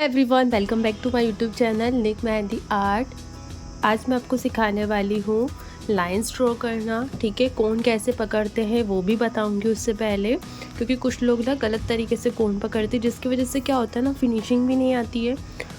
Everyone, welcome back to my YouTube channel Nick Mehndi art. आज मैं आपको सिखाने वाली हूँ लाइंस ड्रॉ करना। ठीक है, कोन कैसे पकड़ते हैं वो भी बताऊंगी उससे पहले, क्योंकि कुछ लोग ना गलत तरीके से कोन पकड़ते हैं, जिसकी वजह से क्या होता है ना, फिनिशिंग भी नहीं आती है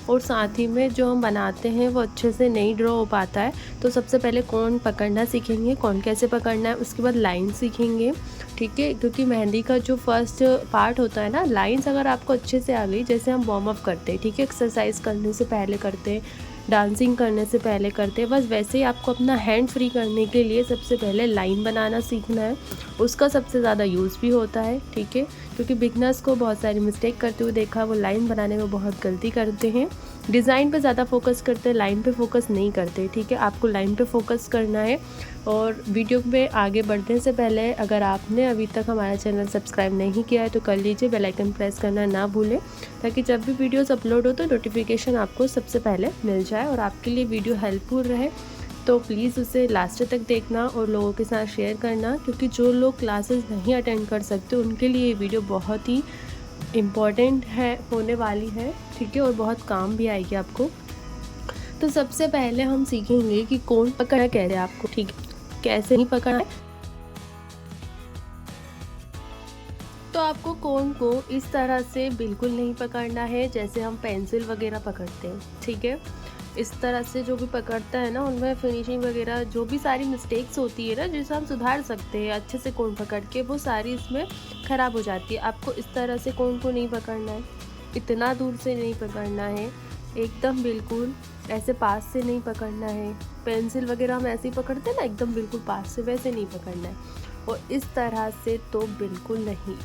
और साथ ही में जो हम बनाते हैं वो अच्छे से नहीं ड्रॉ हो पाता है। तो सबसे पहले कोन पकड़ना सीखेंगे, कोन कैसे पकड़ना है, उसके बाद लाइन सीखेंगे। ठीक है, क्योंकि मेहंदी का जो फर्स्ट पार्ट होता है ना, लाइंस अगर आपको अच्छे से आ गई, जैसे हम वार्म अप करते हैं, ठीक है, एक्सरसाइज करने से पहले करते हैं, डांसिंग करने से पहले करते हैं, बस वैसे ही आपको अपना हैंड फ्री करने के लिए सबसे पहले लाइन बनाना सीखना है। उसका सबसे ज़्यादा यूज़ भी होता है। ठीक है, क्योंकि बिगनर्स को बहुत सारी मिस्टेक करते हुए देखा, वो लाइन बनाने में बहुत गलती करते हैं। डिज़ाइन पे ज़्यादा फोकस करते हैं, लाइन पे फोकस नहीं करते। ठीक है, आपको लाइन पे फोकस करना है। और वीडियो में आगे बढ़ने से पहले अगर आपने अभी तक हमारा चैनल सब्सक्राइब नहीं किया है तो कर लीजिए, बेल आइकन प्रेस करना ना भूलें, ताकि जब भी वीडियोस अपलोड हो तो नोटिफिकेशन आपको सबसे पहले मिल जाए और आपके लिए वीडियो हेल्पफुल रहे। तो प्लीज़ उसे लास्ट तक देखना और लोगों के साथ शेयर करना, क्योंकि जो लोग क्लासेस नहीं अटेंड कर सकते उनके लिए ये वीडियो बहुत ही इम्पॉर्टेंट है, होने वाली है। ठीक है, और बहुत काम भी आएगी आपको। तो सबसे पहले हम सीखेंगे कि कोन पकड़ना कैसे आपको, ठीक है, कैसे नहीं पकड़ना है। तो आपको कोन को इस तरह से बिल्कुल नहीं पकड़ना है जैसे हम पेंसिल वगैरह पकड़ते हैं। ठीक है, इस तरह से जो भी पकड़ता है ना, उनमें फिनिशिंग वगैरह जो भी सारी मिस्टेक्स होती है ना, जिसे हम सुधार सकते हैं अच्छे से कोन पकड़ के, वो सारी इसमें ख़राब हो जाती है। आपको इस तरह से कोन को नहीं पकड़ना है, इतना दूर से नहीं पकड़ना है, एकदम बिल्कुल ऐसे पास से नहीं पकड़ना है। पेंसिल वगैरह हम ऐसे ही पकड़ते हैं ना, एकदम बिल्कुल पास से, वैसे नहीं पकड़ना है। और इस तरह से तो बिल्कुल नहीं।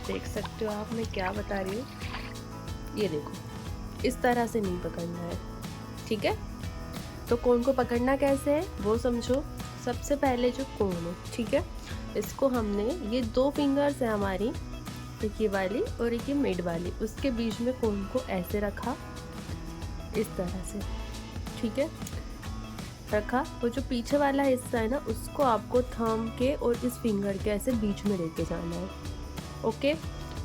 देख सकते हो आप मैं क्या बता रही हूँ, ये देखो, इस तरह से नहीं पकड़ना है। ठीक है, तो कोन को पकड़ना कैसे है वो समझो। सबसे पहले जो कोन है, ठीक है, इसको हमने, ये दो फिंगर्स है हमारी, एक ये वाली और एक ये मिड वाली, उसके बीच में कोन को ऐसे रखा, इस तरह से। ठीक है, रखा। वो जो पीछे वाला हिस्सा है ना, उसको आपको थंब के और इस फिंगर के ऐसे बीच में लेके जाना है। ओके,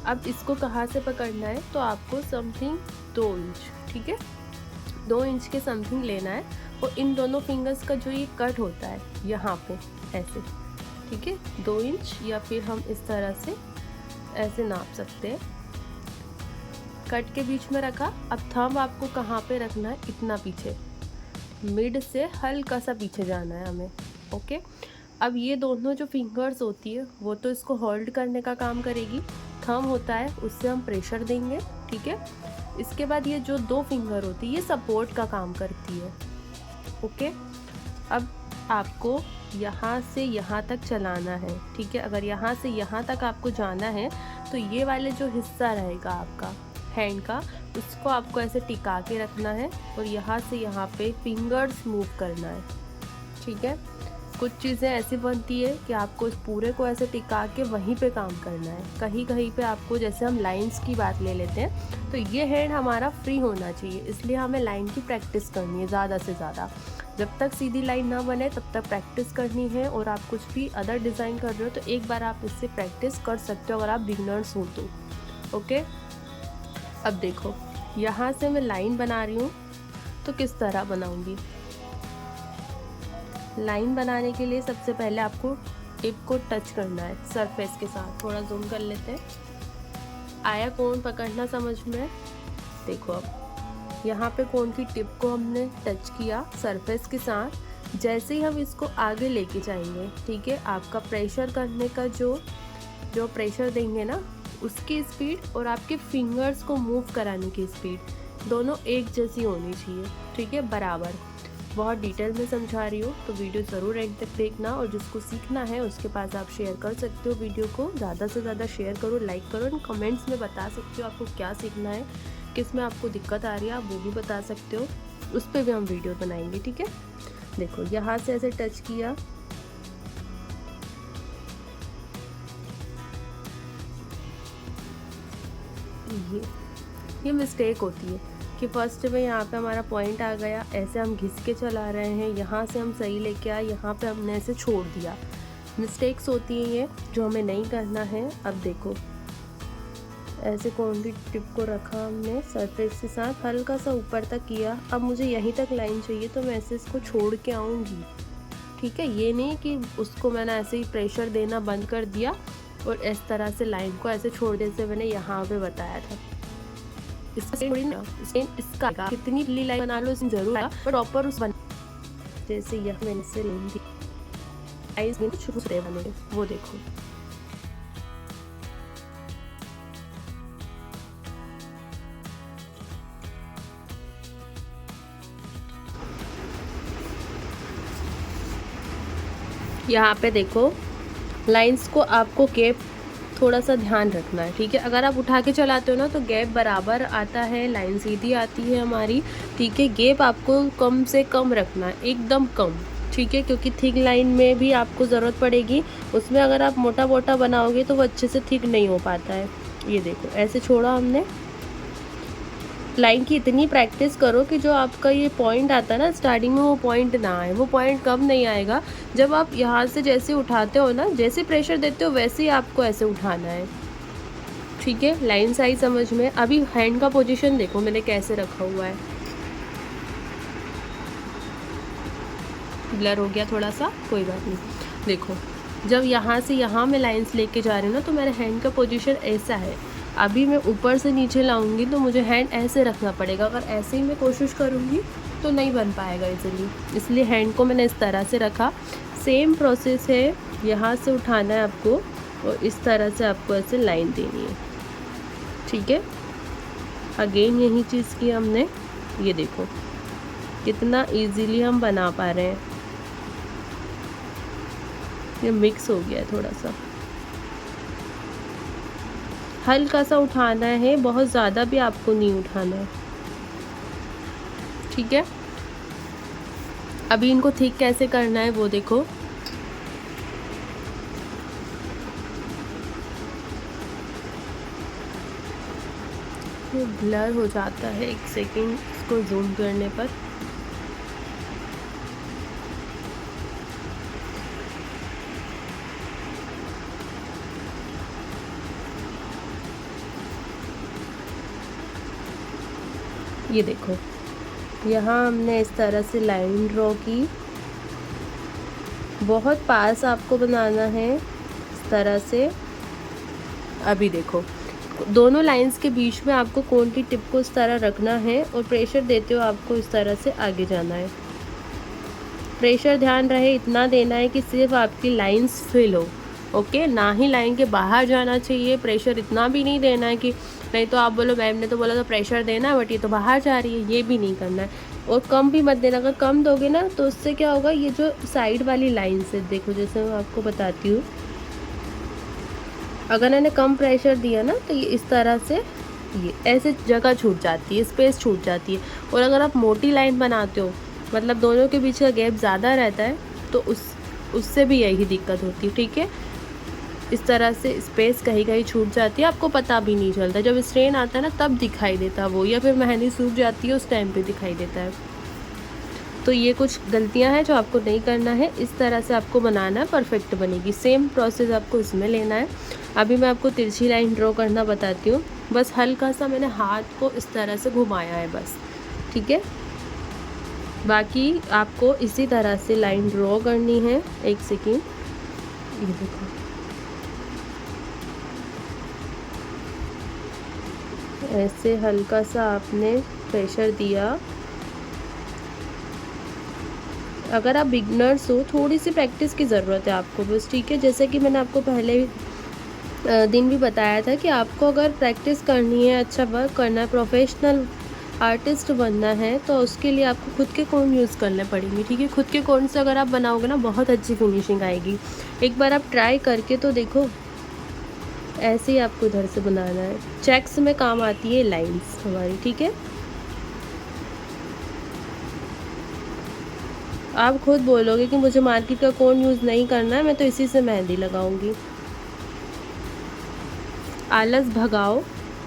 अब इसको कहाँ से पकड़ना है, तो आपको समथिंग 2 इंच, ठीक है, 2 इंच के समथिंग लेना है। और इन दोनों फिंगर्स का जो ये कट होता है यहाँ पे ऐसे, ठीक है, 2 इंच, या फिर हम इस तरह से ऐसे नाप सकते हैं। कट के बीच में रखा। अब थंब आपको कहाँ पे रखना है, इतना पीछे, मिड से हल्का सा पीछे जाना है हमें। ओके, अब ये दोनों जो फिंगर्स होती है वो तो इसको होल्ड करने का काम करेगी, थंब होता है उससे हम प्रेशर देंगे। ठीक है, इसके बाद ये जो 2 फिंगर होती है ये सपोर्ट का काम करती है। ओके, अब आपको यहाँ से यहाँ तक चलाना है। ठीक है, अगर यहाँ से यहाँ तक आपको जाना है तो ये वाले जो हिस्सा रहेगा आपका हैंड का, उसको आपको ऐसे टिका के रखना है और यहाँ से यहाँ पे फिंगर्स मूव करना है। ठीक है, कुछ चीज़ें ऐसी बनती है कि आपको इस पूरे को ऐसे टिका के वहीं पे काम करना है। कहीं कहीं पे आपको, जैसे हम लाइंस की बात ले लेते हैं, तो ये हैंड हमारा फ्री होना चाहिए, इसलिए हमें लाइन की प्रैक्टिस करनी है ज़्यादा से ज़्यादा। जब तक सीधी लाइन ना बने तब तक प्रैक्टिस करनी है। और आप कुछ भी अदर डिज़ाइन कर रहे हो तो एक बार आप इससे प्रैक्टिस कर सकते हो अगर आप बिगनर्स हो तो। ओके, अब देखो, यहाँ से मैं लाइन बना रही हूँ, तो किस तरह बनाऊँगी। लाइन बनाने के लिए सबसे पहले आपको टिप को टच करना है सरफेस के साथ। थोड़ा जूम कर लेते हैं, आया कोन पकड़ना समझ में। देखो, अब यहाँ पे कोन की टिप को हमने टच किया सरफेस के साथ। जैसे ही हम इसको आगे लेके जाएंगे, ठीक है, आपका प्रेशर करने का जो प्रेशर देंगे ना, उसकी स्पीड और आपके फिंगर्स को मूव कराने की स्पीड दोनों एक जैसी होनी चाहिए। ठीक है, बराबर। बहुत डिटेल में समझा रही हूँ, तो वीडियो ज़रूर एंड तक देखना। और जिसको सीखना है उसके पास आप शेयर कर सकते हो वीडियो को, ज़्यादा से ज़्यादा शेयर करो, लाइक करो, और कमेंट्स में बता सकते हो आपको क्या सीखना है, किस में आपको दिक्कत आ रही है, आप वो भी बता सकते हो, उस पर भी हम वीडियो बनाएंगे। ठीक है, देखो, यहाँ से ऐसे टच किया, ये मिस्टेक होती है कि फर्स्ट में यहाँ पे हमारा पॉइंट आ गया, ऐसे हम घिस के चला रहे हैं, यहाँ से हम सही लेके आए, यहाँ पे हमने ऐसे छोड़ दिया। मिस्टेक्स होती है ये, जो हमें नहीं करना है। अब देखो, ऐसे कौन की टिप को रखा हमने सरफेस के साथ, हल्का सा ऊपर तक किया। अब मुझे यहीं तक लाइन चाहिए तो मैं ऐसे इसको छोड़ के आऊँगी, ठीक है। ये नहीं कि उसको मैंने ऐसे ही प्रेशर देना बंद कर दिया और इस तरह से लाइन को ऐसे छोड़ दे, जैसे मैंने यहाँ पे बताया था। इसका कितनी ली लाइन बना लो इसमें जरूर, पर प्रॉपर उस बन, जैसे यह मैंने से लाइन दी आइज में शुरू से बने, वो देखो। यहाँ पे देखो लाइंस को आपको गैप थोड़ा सा ध्यान रखना है, ठीक है। अगर आप उठा के चलाते हो ना तो गैप बराबर आता है, लाइन सीधी आती है हमारी, ठीक है। गैप आपको कम से कम रखना है, एकदम कम, ठीक है, क्योंकि थिक लाइन में भी आपको ज़रूरत पड़ेगी। उसमें अगर आप मोटा मोटा बनाओगे तो वो अच्छे से थिक नहीं हो पाता है। ये देखो ऐसे छोड़ा हमने। लाइन की इतनी प्रैक्टिस करो कि जो आपका ये पॉइंट आता है ना स्टार्टिंग में, वो पॉइंट ना आए। वो पॉइंट कब नहीं आएगा, जब आप यहाँ से जैसे उठाते हो ना, जैसे प्रेशर देते हो वैसे ही आपको ऐसे उठाना है, ठीक है। लाइन साइज समझ में। अभी हैंड का पोजीशन देखो मैंने कैसे रखा हुआ है, ब्लर हो गया थोड़ा सा, कोई बात नहीं। देखो जब यहाँ से यहाँ मैं लाइंस लेके जा रही हूँ ना तो मेरे हैंड का पोजीशन ऐसा है। अभी मैं ऊपर से नीचे लाऊंगी तो मुझे हैंड ऐसे रखना पड़ेगा। अगर ऐसे ही मैं कोशिश करूँगी तो नहीं बन पाएगा इजीली, इसलिए हैंड को मैंने इस तरह से रखा। सेम प्रोसेस है, यहाँ से उठाना है आपको और इस तरह से आपको ऐसे लाइन देनी है, ठीक है। अगेन यही चीज़ की हमने, ये देखो कितना इजीली हम बना पा रहे हैं। ये मिक्स हो गया है थोड़ा सा, हल्का सा उठाना है, बहुत ज़्यादा भी आपको नहीं उठाना है, ठीक है। अभी इनको थिक कैसे करना है वो देखो। ये ब्लर हो जाता है, एक सेकेंड इसको जूम करने पर। ये देखो यहाँ हमने इस तरह से लाइन ड्रॉ की, बहुत पास आपको बनाना है इस तरह से। अभी देखो दोनों लाइंस के बीच में आपको कोन की टिप को इस तरह रखना है और प्रेशर देते हो आपको इस तरह से आगे जाना है। प्रेशर ध्यान रहे इतना देना है कि सिर्फ आपकी लाइंस फिल हो, ओके, ना ही लाइन के बाहर जाना चाहिए। प्रेशर इतना भी नहीं देना है कि नहीं तो आप बोलो मैम ने तो बोला था प्रेशर देना है बट ये तो बाहर जा रही है, ये भी नहीं करना है। और कम भी मत देना, अगर कम दोगे ना तो उससे क्या होगा, ये जो साइड वाली लाइन से देखो, जैसे मैं आपको बताती हूँ, अगर मैंने कम प्रेशर दिया ना तो ये इस तरह से ये ऐसे जगह छूट जाती है, स्पेस छूट जाती है। और अगर आप मोटी लाइन बनाते हो, मतलब दोनों के बीच का गैप ज़्यादा रहता है, तो उससे भी यही दिक्कत होती है, ठीक है। इस तरह से स्पेस कहीं कहीं छूट जाती है, आपको पता भी नहीं चलता। जब स्ट्रेन आता है ना तब दिखाई देता है वो, या फिर मेहंदी सूख जाती है उस टाइम पे दिखाई देता है। तो ये कुछ गलतियां हैं जो आपको नहीं करना है, इस तरह से आपको बनाना है, परफेक्ट बनेगी। सेम प्रोसेस आपको इसमें लेना है। अभी मैं आपको तिरछी लाइन ड्रॉ करना बताती हूँ। बस हल्का सा मैंने हाथ को इस तरह से घुमाया है बस, ठीक है। बाकी आपको इसी तरह से लाइन ड्रॉ करनी है। एक सेकेंड, ये देखो ऐसे हल्का सा आपने प्रेशर दिया। अगर आप बिगनर्स हो थोड़ी सी प्रैक्टिस की ज़रूरत है आपको बस, ठीक है। जैसे कि मैंने आपको पहले दिन भी बताया था कि आपको अगर प्रैक्टिस करनी है, अच्छा वर्क करना है, प्रोफेशनल आर्टिस्ट बनना है, तो उसके लिए आपको खुद के कोन यूज़ करने पड़ेंगे, ठीक है। खुद के कोन से अगर आप बनाओगे ना बहुत अच्छी फिनिशिंग आएगी। एक बार आप ट्राई करके तो देखो। ऐसे ही आपको इधर से बनाना है। चेक्स में काम आती है लाइंस हमारी, ठीक है। आप खुद बोलोगे कि मुझे मार्केट का कोन यूज़ नहीं करना है, मैं तो इसी से मेहंदी लगाऊंगी। आलस भगाओ,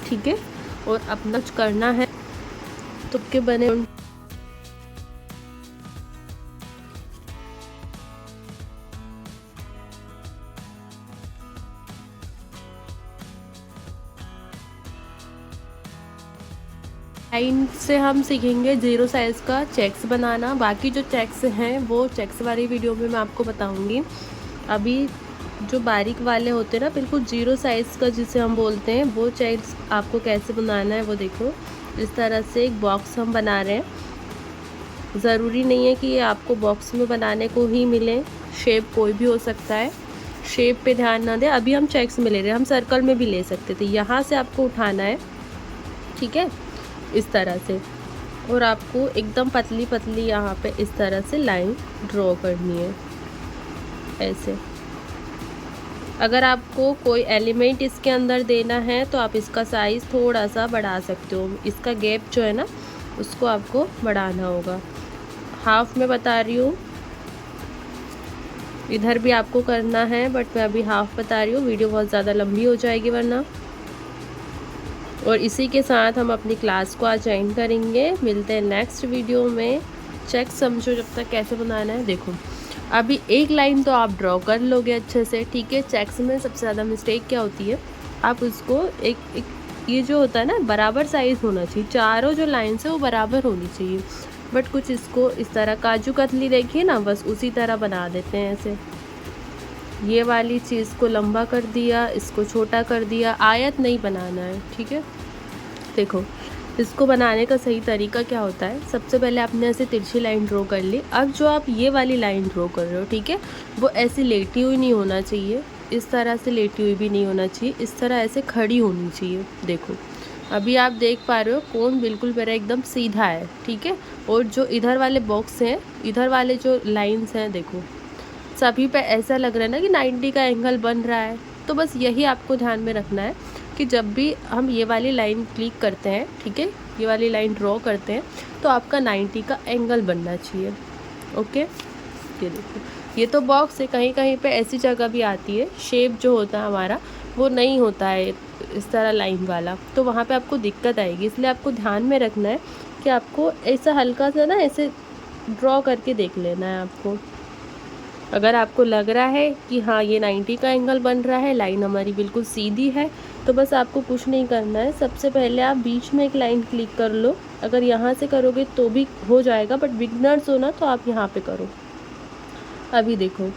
ठीक है, और अपना कुछ करना है। तुक्के बने लाइन से हम सीखेंगे ज़ीरो साइज़ का चेक्स बनाना। बाकी जो चेक्स हैं वो चेक्स वाली वीडियो में मैं आपको बताऊंगी। अभी जो बारीक वाले होते हैं ना, बिल्कुल ज़ीरो साइज़ का जिसे हम बोलते हैं, वो चेक्स आपको कैसे बनाना है वो देखो। इस तरह से एक बॉक्स हम बना रहे हैं। ज़रूरी नहीं है कि ये आपको बॉक्स में बनाने को ही मिले, शेप कोई भी हो सकता है। शेप पे ध्यान ना दें। अभी हम चेक्स में ले रहे हैं, हम सर्कल में भी ले सकते थे। यहाँ से आपको उठाना है, ठीक है, इस तरह से। और आपको एकदम पतली पतली यहाँ पे इस तरह से लाइन ड्रॉ करनी है, ऐसे। अगर आपको कोई एलिमेंट इसके अंदर देना है तो आप इसका साइज़ थोड़ा सा बढ़ा सकते हो। इसका गैप जो है ना, उसको आपको बढ़ाना होगा। हाफ में बता रही हूँ, इधर भी आपको करना है, बट मैं अभी हाफ बता रही हूँ, वीडियो बहुत ज़्यादा लंबी हो जाएगी वरना। और इसी के साथ हम अपनी क्लास को आज एंड करेंगे। मिलते हैं नेक्स्ट वीडियो में। चेक समझो जब तक कैसे बनाना है। देखो अभी एक लाइन तो आप ड्रॉ कर लोगे अच्छे से, ठीक है। चेक्स में सबसे ज़्यादा मिस्टेक क्या होती है, आप उसको एक ये जो होता है ना, बराबर साइज़ होना चाहिए। चारों जो लाइन्स है वो बराबर होनी चाहिए, बट कुछ इसको इस तरह काजू कतली देखिए ना, बस उसी तरह बना देते हैं ऐसे। ये वाली चीज़ को लंबा कर दिया, इसको छोटा कर दिया। आयत नहीं बनाना है, ठीक है। देखो इसको बनाने का सही तरीका क्या होता है, सबसे पहले आपने ऐसे तिरछी लाइन ड्रॉ कर ली। अब जो आप ये वाली लाइन ड्रॉ कर रहे हो, ठीक है, वो ऐसे लेटी हुई नहीं होना चाहिए, इस तरह से लेटी हुई भी नहीं होना चाहिए, इस तरह ऐसे खड़ी होनी चाहिए। देखो अभी आप देख पा रहे हो कोण बिल्कुल मेरा एकदम सीधा है, ठीक है। और जो इधर वाले बॉक्स हैं, इधर वाले जो लाइन्स हैं, देखो सभी पे ऐसा लग रहा है ना कि 90 का एंगल बन रहा है। तो बस यही आपको ध्यान में रखना है कि जब भी हम ये वाली लाइन क्लिक करते हैं, ठीक है, ये वाली लाइन ड्रॉ करते हैं, तो आपका 90 का एंगल बनना चाहिए। ओके, ये देखो, ये तो बॉक्स है। कहीं कहीं पे ऐसी जगह भी आती है, शेप जो होता है हमारा वो नहीं होता है इस तरह लाइन वाला, तो वहाँ पे आपको दिक्कत आएगी। इसलिए आपको ध्यान में रखना है कि आपको ऐसा हल्का सा ना ऐसे ड्रॉ करके देख लेना है आपको। अगर आपको लग रहा है कि हाँ ये 90 का एंगल बन रहा है, लाइन हमारी बिल्कुल सीधी है, तो बस आपको कुछ नहीं करना है। सबसे पहले आप बीच में एक लाइन क्लिक कर लो। अगर यहाँ से करोगे तो भी हो जाएगा, बट बिगनर्स हो ना, तो आप यहाँ पे करो। अभी देखो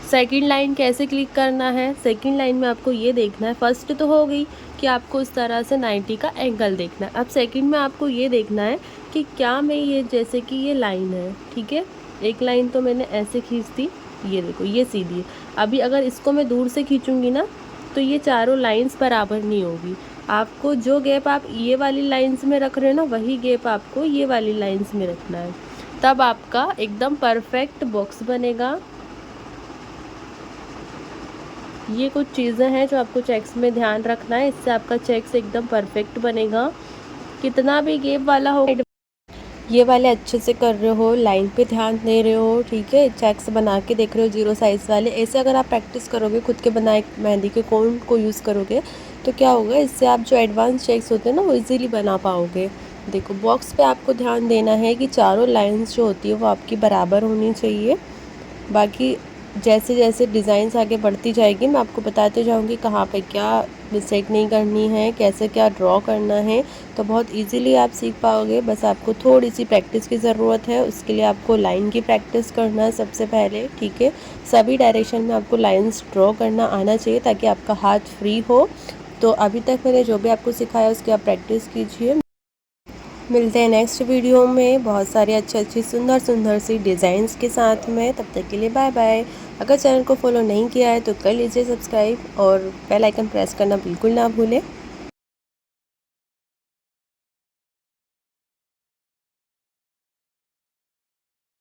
सेकंड लाइन कैसे क्लिक करना है। सेकंड लाइन में आपको ये देखना है, फर्स्ट तो हो गई कि आपको इस तरह से 90 का एंगल देखना है। अब सेकंड में आपको ये देखना है कि क्या मैं ये, जैसे कि ये लाइन है, ठीक है, एक लाइन तो मैंने ऐसे खींच दी, ये देखो ये सीधी है। अभी अगर इसको मैं दूर से खींचूंगी ना, तो ये चारों लाइन्स बराबर नहीं होगी। आपको जो गैप आप ये वाली लाइन्स में रख रहे हो ना, वही गैप आपको ये वाली लाइन्स में रखना है, तब आपका एकदम परफेक्ट बॉक्स बनेगा। ये कुछ चीज़ें हैं जो आपको चेक्स में ध्यान रखना है, इससे आपका चेक्स एकदम परफेक्ट बनेगा। कितना भी गैप वाला हो, ये वाले अच्छे से कर रहे हो, लाइन पे ध्यान दे रहे हो, ठीक है, चेक्स बना के देख रहे हो ज़ीरो साइज़ वाले। ऐसे अगर आप प्रैक्टिस करोगे, खुद के बनाए मेहंदी के कोण को यूज़ करोगे, तो क्या होगा, इससे आप जो एडवांस चेक्स होते हैं ना, वो इजीली बना पाओगे। देखो बॉक्स पे आपको ध्यान देना है कि चारों लाइंस जो होती है वो आपकी बराबर होनी चाहिए। बाकी जैसे जैसे डिज़ाइंस आगे बढ़ती जाएगी, मैं आपको बताते जाऊंगी कहाँ पे क्या मिस्टेक नहीं करनी है, कैसे क्या ड्रॉ करना है, तो बहुत इजीली आप सीख पाओगे। बस आपको थोड़ी सी प्रैक्टिस की ज़रूरत है। उसके लिए आपको लाइन की प्रैक्टिस करना है सबसे पहले, ठीक है। सभी डायरेक्शन में आपको लाइंस ड्रॉ करना आना चाहिए ताकि आपका हाथ फ्री हो। तो अभी तक मैंने जो भी आपको सिखाया उसकी आप प्रैक्टिस कीजिए। मिलते हैं नेक्स्ट वीडियो में बहुत सारी अच्छी सुंदर सुंदर सी डिज़ाइंस के साथ में। तब तक के लिए बाय बाय। अगर चैनल को फॉलो नहीं किया है तो कर लीजिए सब्सक्राइब, और बेल आइकन प्रेस करना बिल्कुल ना भूलें।